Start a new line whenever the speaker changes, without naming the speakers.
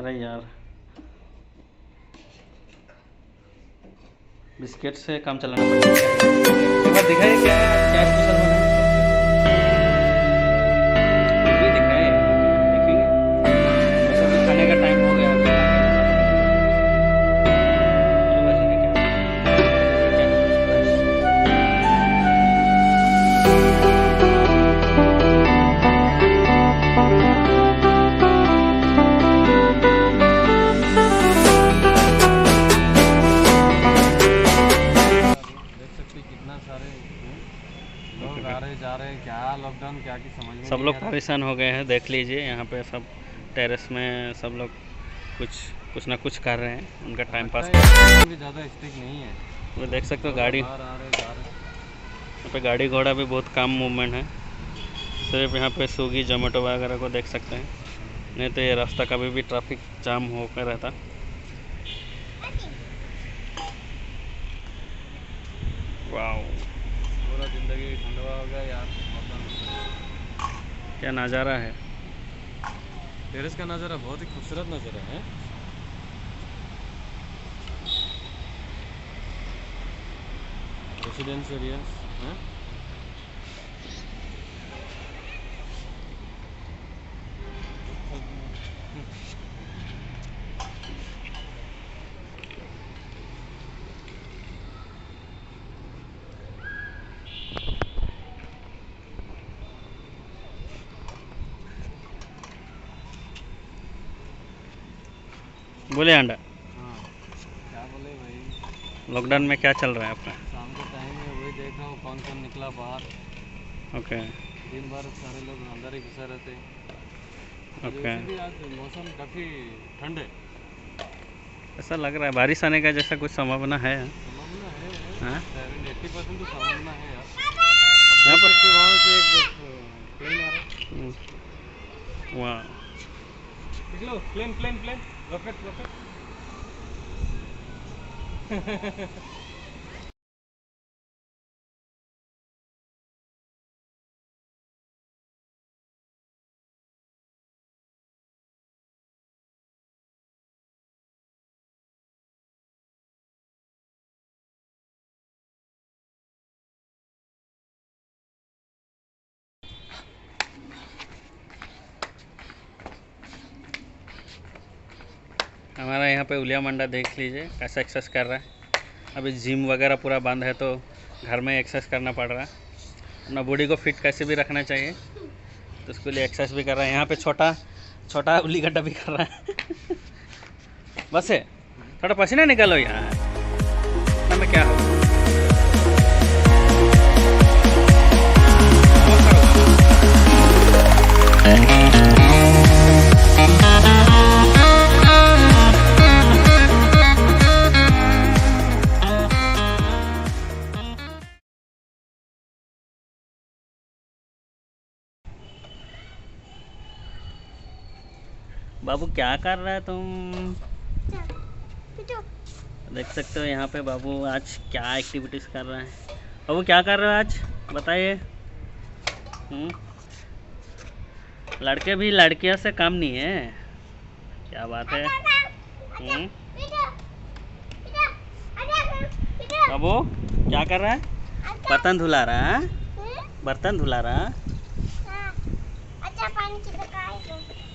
अरे यार, बिस्किट से काम चलाना पड़ेगा। एक बार दिखाइए क्या क्या स्पेशल बना है। भी दिखाए, देखेंगे। वैसे भी खाने का टाइम हो गया। आदिवासी में क्या
जा रहे हैं, क्या लॉकडाउन क्या की समझ में
सब लोग परेशान हो गए हैं। देख लीजिए यहाँ पे सब टेरेस में सब लोग कुछ ना कुछ कर रहे हैं, उनका टाइम पास।
भी ज़्यादा स्ट्रिक्ट नहीं है,
वो देख सकते हो गाड़ी यहाँ पे गाड़ी घोड़ा भी बहुत कम मूवमेंट है। सिर्फ यहाँ पे स्विगी जोमेटो वगैरह को देख सकते हैं, नहीं तो ये रास्ता कभी भी ट्रैफिक जाम होकर रहता। वाओ,
पूरा ज़िंदगी ठंडवा हो गया यार।
क्या नज़ारा है।
टेरेस का नज़ारा बहुत ही खूबसूरत नज़ारा है। रेसिडेंस एरिया है।
बोले अंडा।
हाँ, क्या बोले भाई।
लॉकडाउन में क्या चल रहा है आपका?
शाम के टाइम में वही देख रहा हूँ कौन कौन निकला बाहर।
ओके।
दिन भर सारे लोग अंदर ही घुसे रहते हैं।
ओके।
भी आज मौसम काफ़ी ठंड है।
ऐसा लग रहा है बारिश आने का जैसा कुछ संभावना है।
संभावना है।
हाँ?
80% तो संभावना है यार।
यहाँ पर
वहाँ से एक प्लेन आ रहा है।
वाह,
निकलो, plane plane plane, rocket rocket.
हमारा यहाँ पे उलिया मंडा देख लीजिए कैसा एक्सरसाइज कर रहा है। अभी जिम वगैरह पूरा बंद है तो घर में एक्सरसाइज करना पड़ रहा है। अपना बॉडी को फिट कैसे भी रखना चाहिए, तो उसके लिए एक्सरसाइज भी कर रहा है। यहाँ पे छोटा उल्ली गड्ढा भी कर रहा है। बस है, थोड़ा पसीना निकालो यार, में क्या हो। बाबू क्या कर रहा है तुम? देख सकते हो यहाँ पे बाबू आज क्या एक्टिविटीज़ कर रहा है। बाबू क्या कर रहे हो आज बताइए। लड़के भी लड़कियों से कम नहीं है, क्या बात है। बाबू क्या कर रहा है? बर्तन धुला रहा है, बर्तन धुला रहा।
पानी की दुकान को